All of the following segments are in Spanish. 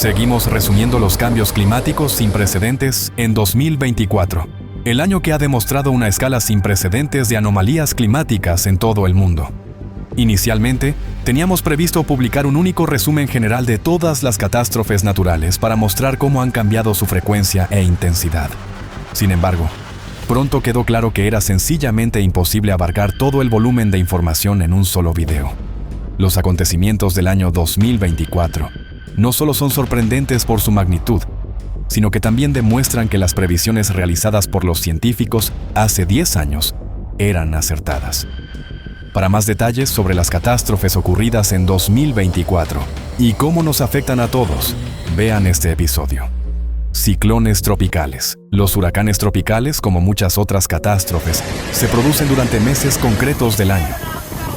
Seguimos resumiendo los cambios climáticos sin precedentes en 2024, el año que ha demostrado una escala sin precedentes de anomalías climáticas en todo el mundo. Inicialmente, teníamos previsto publicar un único resumen general de todas las catástrofes naturales para mostrar cómo han cambiado su frecuencia e intensidad. Sin embargo, pronto quedó claro que era sencillamente imposible abarcar todo el volumen de información en un solo video. Los acontecimientos del año 2024 no solo son sorprendentes por su magnitud, sino que también demuestran que las previsiones realizadas por los científicos hace 10 años eran acertadas. Para más detalles sobre las catástrofes ocurridas en 2024 y cómo nos afectan a todos, vean este episodio. Ciclones tropicales. Los huracanes tropicales, como muchas otras catástrofes, se producen durante meses concretos del año.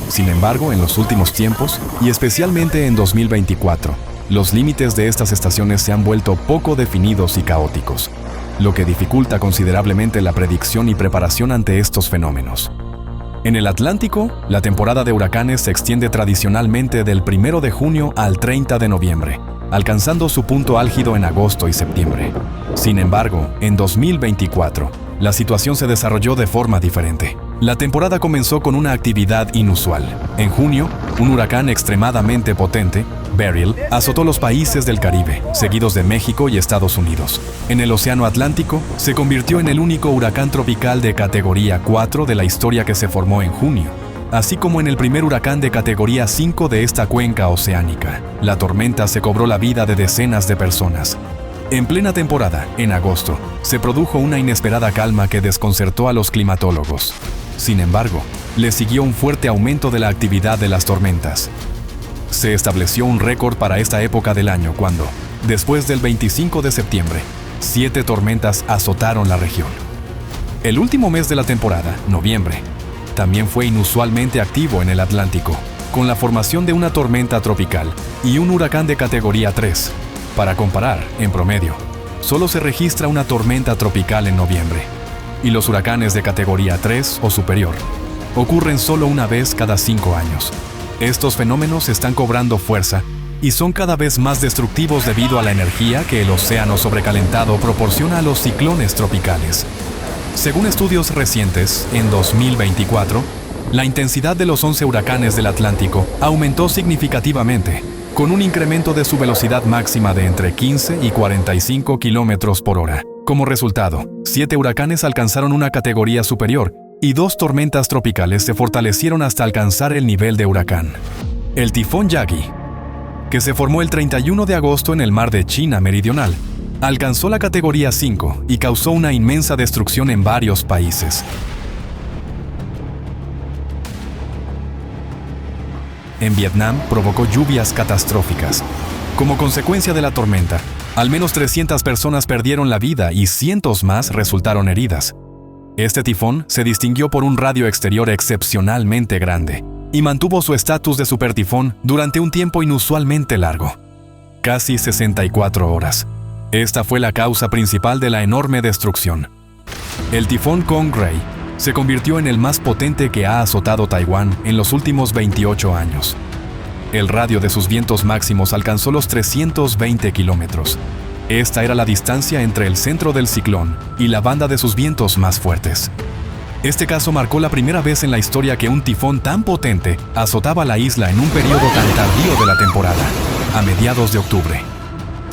Sin embargo, en los últimos tiempos, y especialmente en 2024, los límites de estas estaciones se han vuelto poco definidos y caóticos, lo que dificulta considerablemente la predicción y preparación ante estos fenómenos. En el Atlántico, la temporada de huracanes se extiende tradicionalmente del 1 de junio al 30 de noviembre, alcanzando su punto álgido en agosto y septiembre. Sin embargo, en 2024, la situación se desarrolló de forma diferente. La temporada comenzó con una actividad inusual. En junio, un huracán extremadamente potente, Beryl, azotó los países del Caribe, seguidos de México y Estados Unidos. En el Océano Atlántico, se convirtió en el único huracán tropical de categoría 4 de la historia que se formó en junio, así como en el primer huracán de categoría 5 de esta cuenca oceánica. La tormenta se cobró la vida de decenas de personas. En plena temporada, en agosto, se produjo una inesperada calma que desconcertó a los climatólogos. Sin embargo, le siguió un fuerte aumento de la actividad de las tormentas. Se estableció un récord para esta época del año cuando, después del 25 de septiembre, 7 tormentas azotaron la región. El último mes de la temporada, noviembre, también fue inusualmente activo en el Atlántico, con la formación de una tormenta tropical y un huracán de categoría 3. Para comparar, en promedio, solo se registra una tormenta tropical en noviembre, y los huracanes de categoría 3 o superior ocurren solo una vez cada 5 años. Estos fenómenos están cobrando fuerza y son cada vez más destructivos debido a la energía que el océano sobrecalentado proporciona a los ciclones tropicales. Según estudios recientes, en 2024, la intensidad de los 11 huracanes del Atlántico aumentó significativamente, con un incremento de su velocidad máxima de entre 15 y 45 kilómetros por hora. Como resultado, 7 huracanes alcanzaron una categoría superior y 2 tormentas tropicales se fortalecieron hasta alcanzar el nivel de huracán. El tifón Yagi, que se formó el 31 de agosto en el mar de China Meridional, alcanzó la categoría 5 y causó una inmensa destrucción en varios países. En Vietnam provocó lluvias catastróficas. Como consecuencia de la tormenta, al menos 300 personas perdieron la vida y cientos más resultaron heridas. Este tifón se distinguió por un radio exterior excepcionalmente grande y mantuvo su estatus de supertifón durante un tiempo inusualmente largo, casi 64 horas. Esta fue la causa principal de la enorme destrucción. El tifón Kong-Ray se convirtió en el más potente que ha azotado Taiwán en los últimos 28 años. El radio de sus vientos máximos alcanzó los 320 kilómetros. Esta era la distancia entre el centro del ciclón y la banda de sus vientos más fuertes. Este caso marcó la primera vez en la historia que un tifón tan potente azotaba la isla en un periodo tan tardío de la temporada, a mediados de octubre.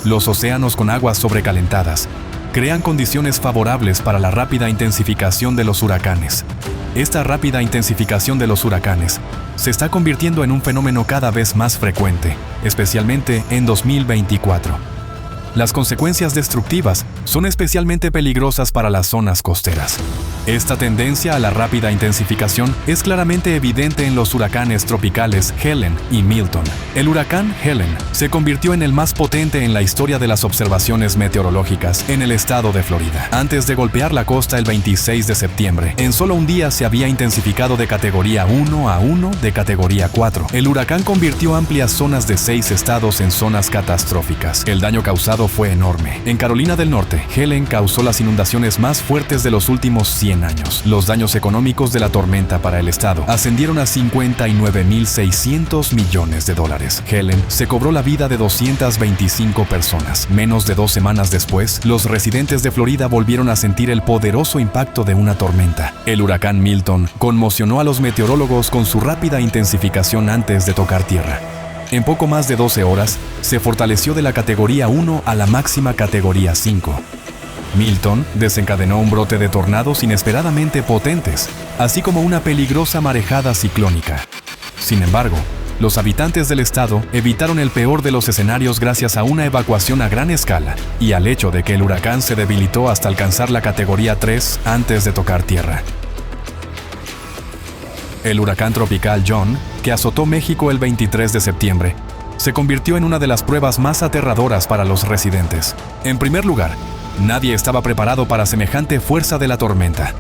Los océanos con aguas sobrecalentadas crean condiciones favorables para la rápida intensificación de los huracanes. Esta rápida intensificación de los huracanes se está convirtiendo en un fenómeno cada vez más frecuente, especialmente en 2024. Las consecuencias destructivas son especialmente peligrosas para las zonas costeras. Esta tendencia a la rápida intensificación es claramente evidente en los huracanes tropicales Helen y Milton. El huracán Helen se convirtió en el más potente en la historia de las observaciones meteorológicas en el estado de Florida. Antes de golpear la costa el 26 de septiembre, en solo un día se había intensificado de categoría 1 a 1 de categoría 4. El huracán convirtió amplias zonas de 6 estados en zonas catastróficas. El daño causado estado fue enorme. En Carolina del Norte, Helen causó las inundaciones más fuertes de los últimos 100 años. Los daños económicos de la tormenta para el estado ascendieron a $59.600 millones. Helen se cobró la vida de 225 personas. Menos de 2 semanas después, los residentes de Florida volvieron a sentir el poderoso impacto de una tormenta. El huracán Milton conmocionó a los meteorólogos con su rápida intensificación antes de tocar tierra. En poco más de 12 horas, se fortaleció de la categoría 1 a la máxima categoría 5. Milton desencadenó un brote de tornados inesperadamente potentes, así como una peligrosa marejada ciclónica. Sin embargo, los habitantes del estado evitaron el peor de los escenarios gracias a una evacuación a gran escala y al hecho de que el huracán se debilitó hasta alcanzar la categoría 3 antes de tocar tierra. El huracán tropical John, que azotó México el 23 de septiembre, se convirtió en una de las pruebas más aterradoras para los residentes. En primer lugar, nadie estaba preparado para semejante fuerza de la tormenta.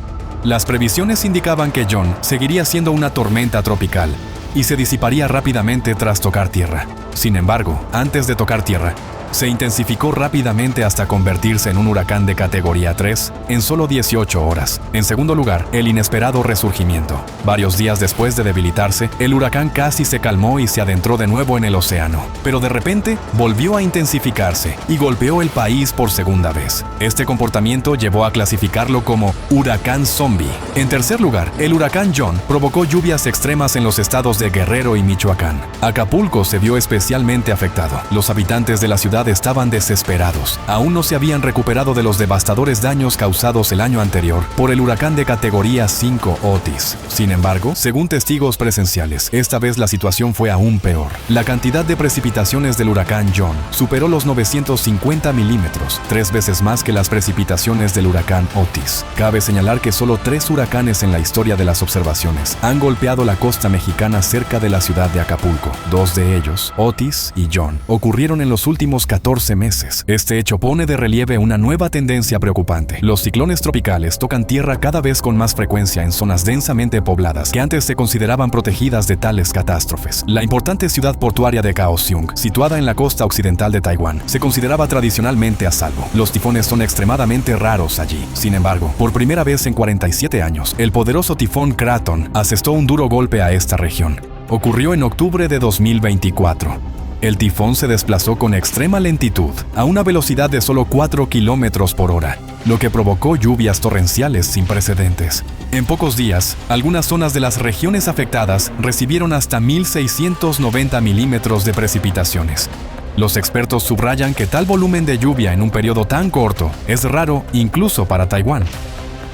Las previsiones indicaban que John seguiría siendo una tormenta tropical y se disiparía rápidamente tras tocar tierra. Sin embargo, antes de tocar tierra, se intensificó rápidamente hasta convertirse en un huracán de categoría 3 en solo 18 horas. En segundo lugar, el inesperado resurgimiento. Varios días después de debilitarse, el huracán casi se calmó y se adentró de nuevo en el océano. Pero de repente, volvió a intensificarse y golpeó el país por segunda vez. Este comportamiento llevó a clasificarlo como huracán zombie. En tercer lugar, el huracán John provocó lluvias extremas en los estados de Guerrero y Michoacán. Acapulco se vio especialmente afectado. Los habitantes de la ciudad estaban desesperados. Aún no se habían recuperado de los devastadores daños causados el año anterior por el huracán de categoría 5 Otis. Sin embargo, según testigos presenciales, esta vez la situación fue aún peor. La cantidad de precipitaciones del huracán John superó los 950 milímetros, 3 veces más que las precipitaciones del huracán Otis. Cabe señalar que solo 3 huracanes en la historia de las observaciones han golpeado la costa mexicana cerca de la ciudad de Acapulco. 2 de ellos, Otis y John, ocurrieron en los últimos 14 meses. Este hecho pone de relieve una nueva tendencia preocupante. Los ciclones tropicales tocan tierra cada vez con más frecuencia en zonas densamente pobladas que antes se consideraban protegidas de tales catástrofes. La importante ciudad portuaria de Kaohsiung, situada en la costa occidental de Taiwán, se consideraba tradicionalmente a salvo. Los tifones son extremadamente raros allí. Sin embargo, por primera vez en 47 años, el poderoso tifón Kraton asestó un duro golpe a esta región. Ocurrió en octubre de 2024. El tifón se desplazó con extrema lentitud, a una velocidad de solo 4 kilómetros por hora, lo que provocó lluvias torrenciales sin precedentes. En pocos días, algunas zonas de las regiones afectadas recibieron hasta 1.690 milímetros de precipitaciones. Los expertos subrayan que tal volumen de lluvia en un periodo tan corto es raro incluso para Taiwán.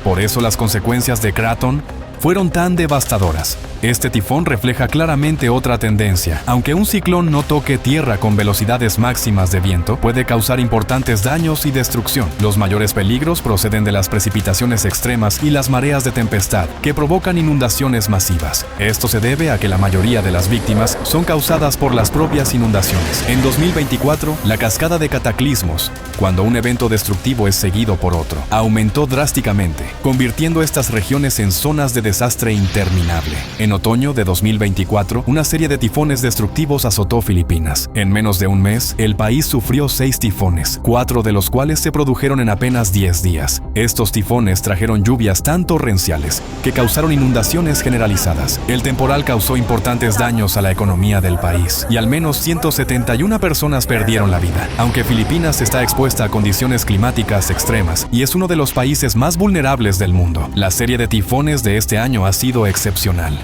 Por eso las consecuencias de Kraton fueron tan devastadoras. Este tifón refleja claramente otra tendencia. Aunque un ciclón no toque tierra con velocidades máximas de viento, puede causar importantes daños y destrucción. Los mayores peligros proceden de las precipitaciones extremas y las mareas de tempestad, que provocan inundaciones masivas. Esto se debe a que la mayoría de las víctimas son causadas por las propias inundaciones. En 2024, la cascada de cataclismos, cuando un evento destructivo es seguido por otro, aumentó drásticamente, convirtiendo estas regiones en zonas de desastre interminable. En otoño de 2024, una serie de tifones destructivos azotó Filipinas. En menos de un mes, el país sufrió 6 tifones, 4 de los cuales se produjeron en apenas 10 días. Estos tifones trajeron lluvias tan torrenciales que causaron inundaciones generalizadas. El temporal causó importantes daños a la economía del país y al menos 171 personas perdieron la vida. Aunque Filipinas está expuesta a condiciones climáticas extremas y es uno de los países más vulnerables del mundo, la serie de tifones de este año ha sido excepcional.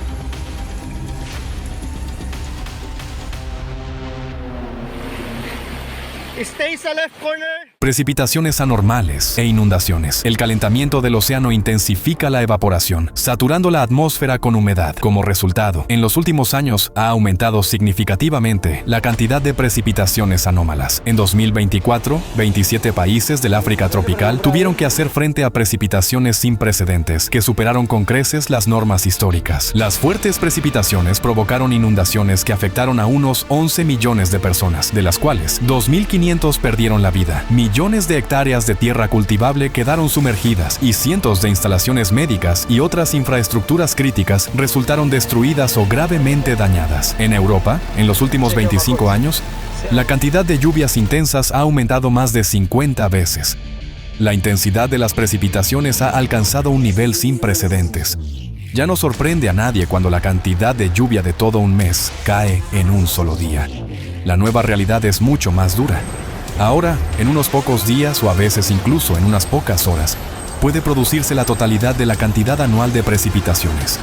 Stays a left corner. Precipitaciones anormales e inundaciones. El calentamiento del océano intensifica la evaporación, saturando la atmósfera con humedad. Como resultado, en los últimos años ha aumentado significativamente la cantidad de precipitaciones anómalas. En 2024, 27 países del África tropical tuvieron que hacer frente a precipitaciones sin precedentes que superaron con creces las normas históricas. Las fuertes precipitaciones provocaron inundaciones que afectaron a unos 11 millones de personas, de las cuales 2.500 perdieron la vida. Millones de hectáreas de tierra cultivable quedaron sumergidas y cientos de instalaciones médicas y otras infraestructuras críticas resultaron destruidas o gravemente dañadas. En Europa, en los últimos 25 años, La cantidad de lluvias intensas ha aumentado más de 50 veces. La intensidad de las precipitaciones ha alcanzado un nivel sin precedentes. Ya no sorprende a nadie cuando la cantidad de lluvia de todo un mes cae en un solo día. La nueva realidad es mucho más dura. Ahora, en unos pocos días o a veces incluso en unas pocas horas, puede producirse la totalidad de la cantidad anual de precipitaciones.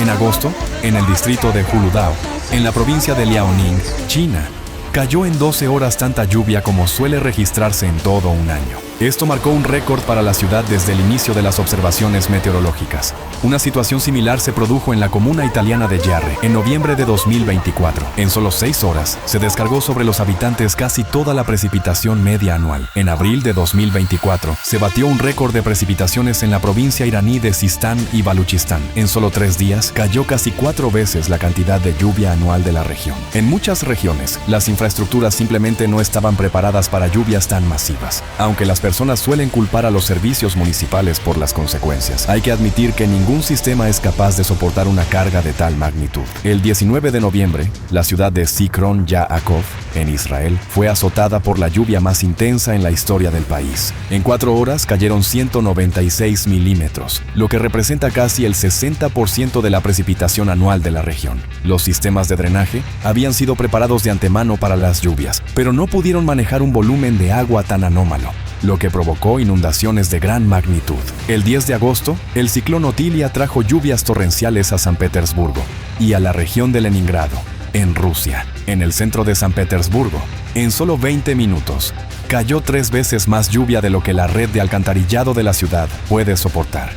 En agosto, en el distrito de Huludao, en la provincia de Liaoning, China, cayó en 12 horas tanta lluvia como suele registrarse en todo un año. Esto marcó un récord para la ciudad desde el inicio de las observaciones meteorológicas. Una situación similar se produjo en la comuna italiana de Giarre en noviembre de 2024. En solo 6 horas, se descargó sobre los habitantes casi toda la precipitación media anual. En abril de 2024, se batió un récord de precipitaciones en la provincia iraní de Sistán y Baluchistán. En solo 3 días, cayó casi 4 veces la cantidad de lluvia anual de la región. En muchas regiones, las infraestructuras simplemente no estaban preparadas para lluvias tan masivas. Aunque las personas suelen culpar a los servicios municipales por las consecuencias, hay que admitir que ningún sistema es capaz de soportar una carga de tal magnitud. El 19 de noviembre, la ciudad de Zikron Yaakov, en Israel, fue azotada por la lluvia más intensa en la historia del país. En 4 horas cayeron 196 milímetros, lo que representa casi el 60% de la precipitación anual de la región. Los sistemas de drenaje habían sido preparados de antemano para las lluvias, pero no pudieron manejar un volumen de agua tan anómalo, lo que provocó inundaciones de gran magnitud. El 10 de agosto, el ciclón Otilia trajo lluvias torrenciales a San Petersburgo y a la región de Leningrado, en Rusia. En el centro de San Petersburgo, en solo 20 minutos, cayó 3 veces más lluvia de lo que la red de alcantarillado de la ciudad puede soportar.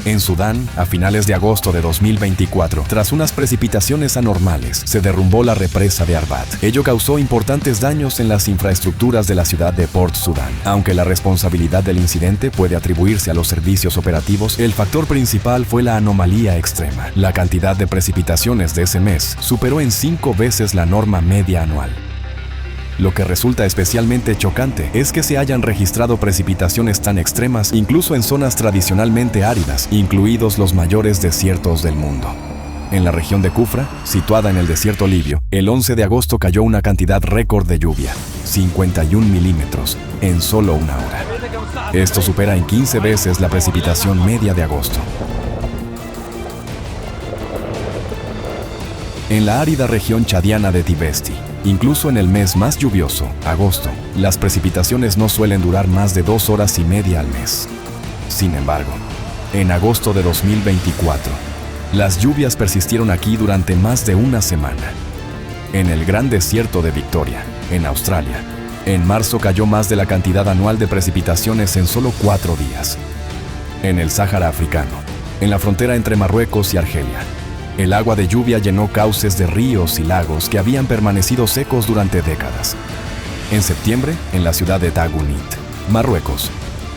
En Sudán, a finales de agosto de 2024, tras unas precipitaciones anormales, se derrumbó la represa de Arbat. Ello causó importantes daños en las infraestructuras de la ciudad de Port Sudán. Aunque la responsabilidad del incidente puede atribuirse a los servicios operativos, el factor principal fue la anomalía extrema. La cantidad de precipitaciones de ese mes superó en 5 veces la norma media anual. Lo que resulta especialmente chocante es que se hayan registrado precipitaciones tan extremas incluso en zonas tradicionalmente áridas, incluidos los mayores desiertos del mundo. En la región de Kufra, situada en el desierto libio, el 11 de agosto cayó una cantidad récord de lluvia, 51 milímetros, en solo una hora. Esto supera en 15 veces la precipitación media de agosto. En la árida región chadiana de Tibesti, incluso en el mes más lluvioso, agosto, las precipitaciones no suelen durar más de 2 horas y media al mes. Sin embargo, en agosto de 2024, las lluvias persistieron aquí durante más de una semana. En el Gran Desierto de Victoria, en Australia, en marzo cayó más de la cantidad anual de precipitaciones en solo 4 días. En el Sáhara africano, en la frontera entre Marruecos y Argelia, el agua de lluvia llenó cauces de ríos y lagos que habían permanecido secos durante décadas. En septiembre, en la ciudad de Tagounit, Marruecos,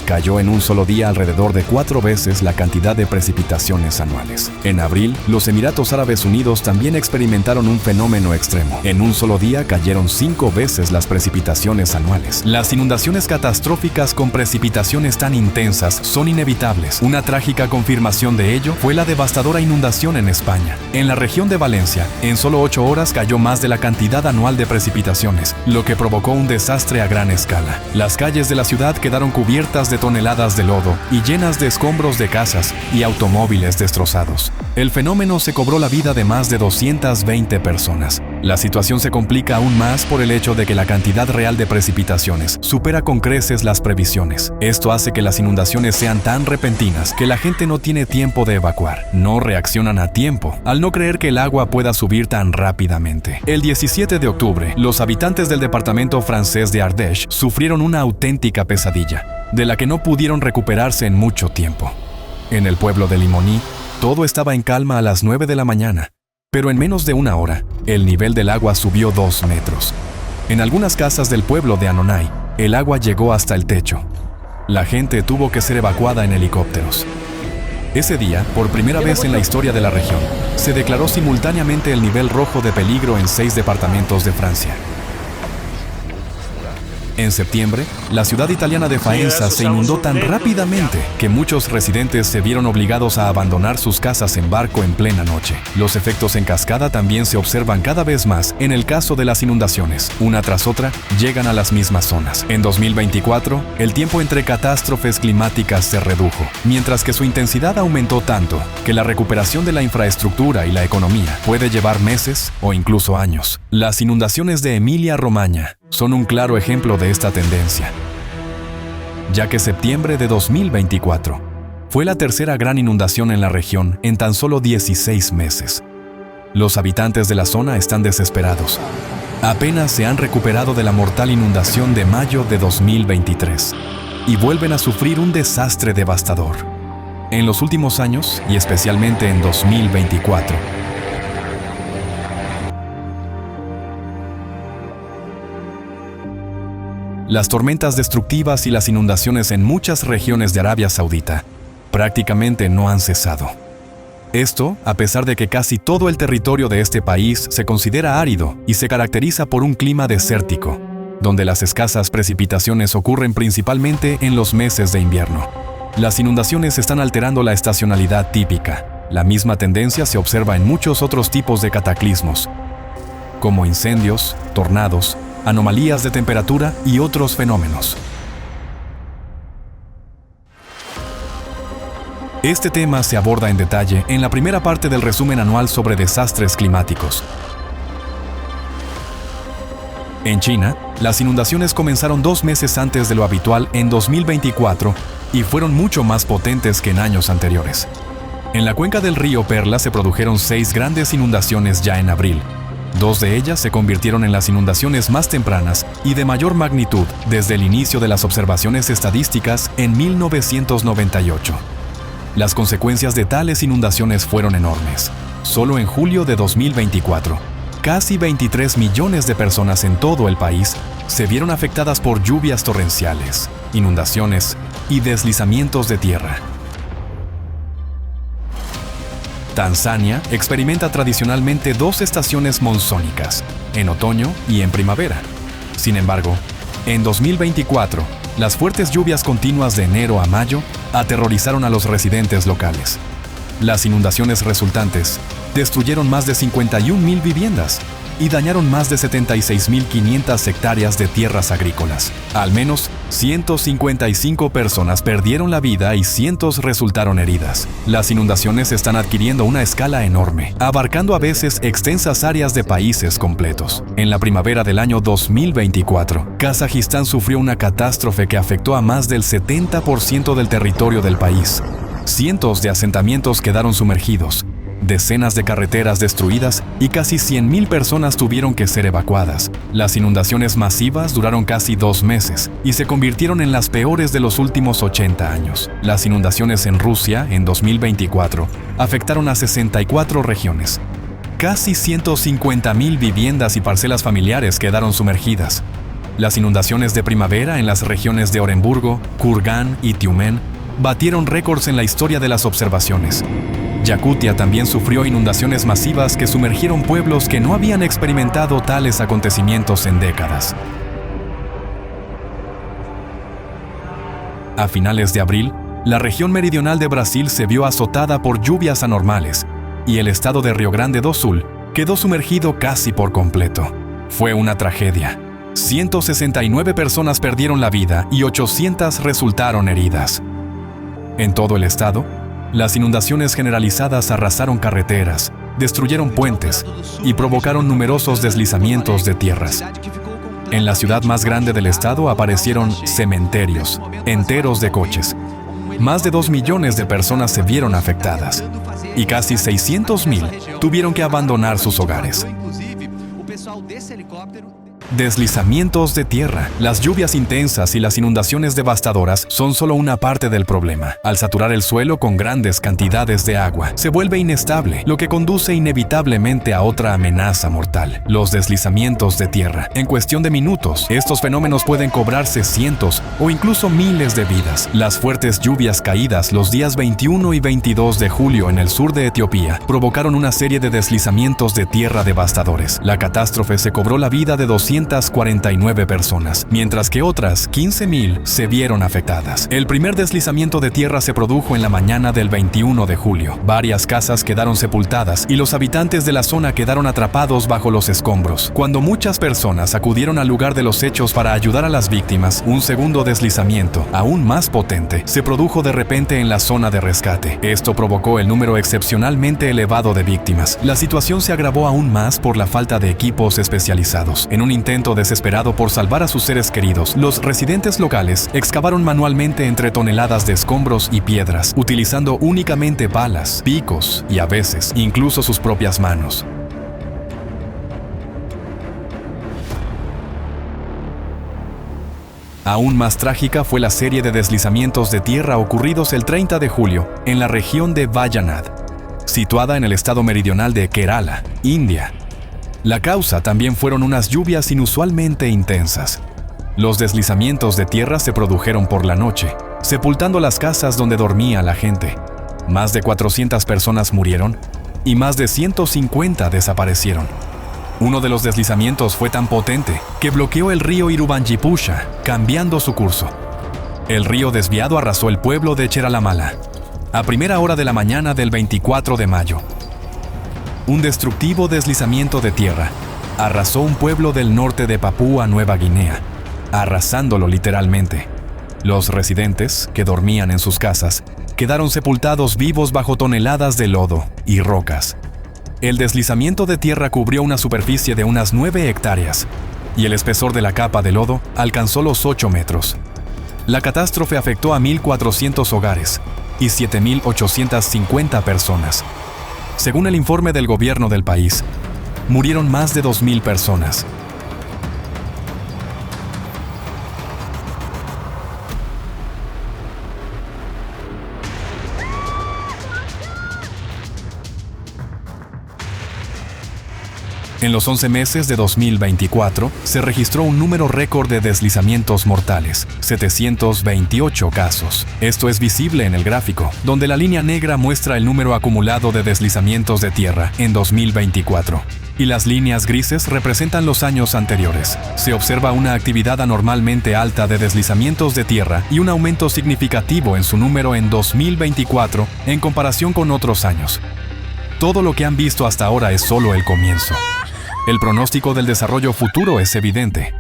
cayó en un solo día alrededor de 4 veces la cantidad de precipitaciones anuales. En abril, los Emiratos Árabes Unidos también experimentaron un fenómeno extremo. En un solo día cayeron 5 veces las precipitaciones anuales. Las inundaciones catastróficas con precipitaciones tan intensas son inevitables. Una trágica confirmación de ello fue la devastadora inundación en España. En la región de Valencia, en solo 8 horas cayó más de la cantidad anual de precipitaciones, lo que provocó un desastre a gran escala. Las calles de la ciudad quedaron cubiertas de toneladas de lodo y llenas de escombros de casas y automóviles destrozados. El fenómeno se cobró la vida de más de 220 personas. La situación se complica aún más por el hecho de que la cantidad real de precipitaciones supera con creces las previsiones. Esto hace que las inundaciones sean tan repentinas que la gente no tiene tiempo de evacuar. No reaccionan a tiempo, al no creer que el agua pueda subir tan rápidamente. El 17 de octubre, los habitantes del departamento francés de Ardèche sufrieron una auténtica pesadilla, de la que no pudieron recuperarse en mucho tiempo. En el pueblo de Limony, todo estaba en calma a las 9 de la mañana, pero en menos de una hora, el nivel del agua subió 2 metros. En algunas casas del pueblo de Annonay, el agua llegó hasta el techo. La gente tuvo que ser evacuada en helicópteros. Ese día, por primera vez en la historia de la región, se declaró simultáneamente el nivel rojo de peligro en 6 departamentos de Francia. En septiembre, la ciudad italiana de Faenza se inundó tan rápidamente que muchos residentes se vieron obligados a abandonar sus casas en barco en plena noche. Los efectos en cascada también se observan cada vez más en el caso de las inundaciones. Una tras otra, llegan a las mismas zonas. En 2024, el tiempo entre catástrofes climáticas se redujo, mientras que su intensidad aumentó tanto que la recuperación de la infraestructura y la economía puede llevar meses o incluso años. Las inundaciones de Emilia-Romagna son un claro ejemplo de esta tendencia, ya que septiembre de 2024 fue la tercera gran inundación en la región en tan solo 16 meses. Los habitantes de la zona están desesperados. Apenas se han recuperado de la mortal inundación de mayo de 2023 y vuelven a sufrir un desastre devastador. En los últimos años, y especialmente en 2024, las tormentas destructivas y las inundaciones en muchas regiones de Arabia Saudita prácticamente no han cesado. Esto, a pesar de que casi todo el territorio de este país se considera árido y se caracteriza por un clima desértico, donde las escasas precipitaciones ocurren principalmente en los meses de invierno. Las inundaciones están alterando la estacionalidad típica. La misma tendencia se observa en muchos otros tipos de cataclismos, como incendios, tornados, anomalías de temperatura y otros fenómenos. Este tema se aborda en detalle en la primera parte del resumen anual sobre desastres climáticos. En China, las inundaciones comenzaron 2 meses antes de lo habitual en 2024 y fueron mucho más potentes que en años anteriores. En la cuenca del río Perla se produjeron 6 grandes inundaciones ya en abril. 2 de ellas se convirtieron en las inundaciones más tempranas y de mayor magnitud desde el inicio de las observaciones estadísticas en 1998. Las consecuencias de tales inundaciones fueron enormes. Solo en julio de 2024, casi 23 millones de personas en todo el país se vieron afectadas por lluvias torrenciales, inundaciones y deslizamientos de tierra. Tanzania experimenta tradicionalmente 2 estaciones monzónicas, en otoño y en primavera. Sin embargo, en 2024, las fuertes lluvias continuas de enero a mayo aterrorizaron a los residentes locales. Las inundaciones resultantes destruyeron más de 51,000 viviendas y dañaron más de 76,500 hectáreas de tierras agrícolas. Al menos 155 personas perdieron la vida y cientos resultaron heridas. Las inundaciones están adquiriendo una escala enorme, abarcando a veces extensas áreas de países completos. En la primavera del año 2024, Kazajistán sufrió una catástrofe que afectó a más del 70% del territorio del país. Cientos de asentamientos quedaron sumergidos, decenas de carreteras destruidas y casi 100,000 personas tuvieron que ser evacuadas. Las inundaciones masivas duraron casi 2 meses y se convirtieron en las peores de los últimos 80 años. Las inundaciones en Rusia en 2024 afectaron a 64 regiones. Casi 150,000 viviendas y parcelas familiares quedaron sumergidas. Las inundaciones de primavera en las regiones de Oremburgo, Kurgán y Tiumén batieron récords en la historia de las observaciones. Yakutia también sufrió inundaciones masivas que sumergieron pueblos que no habían experimentado tales acontecimientos en décadas. A finales de abril, la región meridional de Brasil se vio azotada por lluvias anormales y el estado de Rio Grande do Sul quedó sumergido casi por completo. Fue una tragedia. 169 personas perdieron la vida y 800 resultaron heridas. En todo el estado, las inundaciones generalizadas arrasaron carreteras, destruyeron puentes y provocaron numerosos deslizamientos de tierras. En la ciudad más grande del estado aparecieron cementerios enteros de coches. Más de 2 millones de personas se vieron afectadas y casi 600,000 tuvieron que abandonar sus hogares. Deslizamientos de tierra. Las lluvias intensas y las inundaciones devastadoras son solo una parte del problema. Al saturar el suelo con grandes cantidades de agua, se vuelve inestable, lo que conduce inevitablemente a otra amenaza mortal: los deslizamientos de tierra. En cuestión de minutos, estos fenómenos pueden cobrarse cientos o incluso miles de vidas. Las fuertes lluvias caídas los días 21 y 22 de julio en el sur de Etiopía provocaron una serie de deslizamientos de tierra devastadores. La catástrofe se cobró la vida de 200 449 personas, mientras que otras 15,000 se vieron afectadas. El primer deslizamiento de tierra se produjo en la mañana del 21 de julio. Varias casas quedaron sepultadas y los habitantes de la zona quedaron atrapados bajo los escombros. Cuando muchas personas acudieron al lugar de los hechos para ayudar a las víctimas, un segundo deslizamiento, aún más potente, se produjo de repente en la zona de rescate. Esto provocó el número excepcionalmente elevado de víctimas. La situación se agravó aún más por la falta de equipos especializados. En un intento desesperado por salvar a sus seres queridos, los residentes locales excavaron manualmente entre toneladas de escombros y piedras, utilizando únicamente balas, picos y a veces incluso sus propias manos. Aún más trágica fue la serie de deslizamientos de tierra ocurridos el 30 de julio en la región de Wayanad, situada en el estado meridional de Kerala, India. La causa también fueron unas lluvias inusualmente intensas. Los deslizamientos de tierra se produjeron por la noche, sepultando las casas donde dormía la gente. Más de 400 personas murieron y más de 150 desaparecieron. Uno de los deslizamientos fue tan potente que bloqueó el río Iruvanjipusha, cambiando su curso. El río desviado arrasó el pueblo de Cheralamala a primera hora de la mañana del 24 de mayo. Un destructivo deslizamiento de tierra arrasó un pueblo del norte de Papúa Nueva Guinea, arrasándolo literalmente. Los residentes, que dormían en sus casas, quedaron sepultados vivos bajo toneladas de lodo y rocas. El deslizamiento de tierra cubrió una superficie de unas 9 hectáreas y el espesor de la capa de lodo alcanzó los 8 metros. La catástrofe afectó a 1,400 hogares y 7,850 personas. Según el informe del gobierno del país, murieron más de 2,000 personas. En los 11 meses de 2024, se registró un número récord de deslizamientos mortales, 728 casos. Esto es visible en el gráfico, donde la línea negra muestra el número acumulado de deslizamientos de tierra en 2024. Y las líneas grises representan los años anteriores. Se observa una actividad anormalmente alta de deslizamientos de tierra y un aumento significativo en su número en 2024 en comparación con otros años. Todo lo que han visto hasta ahora es solo el comienzo. El pronóstico del desarrollo futuro es evidente.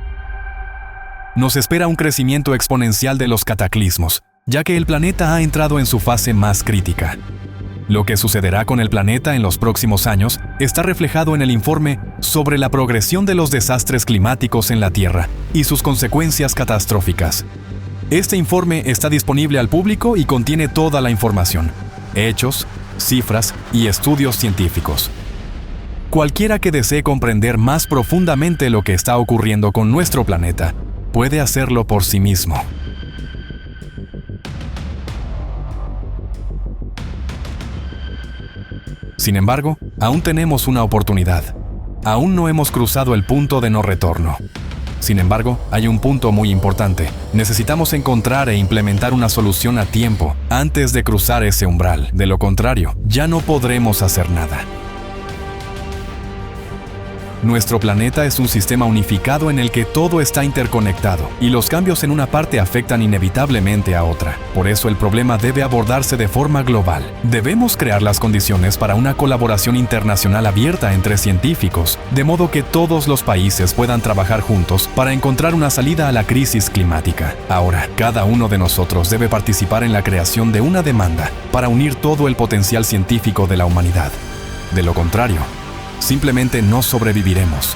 Nos espera un crecimiento exponencial de los cataclismos, ya que el planeta ha entrado en su fase más crítica. Lo que sucederá con el planeta en los próximos años está reflejado en el informe sobre la progresión de los desastres climáticos en la Tierra y sus consecuencias catastróficas. Este informe está disponible al público y contiene toda la información, hechos, cifras y estudios científicos. Cualquiera que desee comprender más profundamente lo que está ocurriendo con nuestro planeta, puede hacerlo por sí mismo. Sin embargo, aún tenemos una oportunidad. Aún no hemos cruzado el punto de no retorno. Sin embargo, hay un punto muy importante. Necesitamos encontrar e implementar una solución a tiempo, antes de cruzar ese umbral. De lo contrario, ya no podremos hacer nada. Nuestro planeta es un sistema unificado en el que todo está interconectado y los cambios en una parte afectan inevitablemente a otra. Por eso el problema debe abordarse de forma global. Debemos crear las condiciones para una colaboración internacional abierta entre científicos, de modo que todos los países puedan trabajar juntos para encontrar una salida a la crisis climática. Ahora, cada uno de nosotros debe participar en la creación de una demanda para unir todo el potencial científico de la humanidad. De lo contrario, simplemente no sobreviviremos.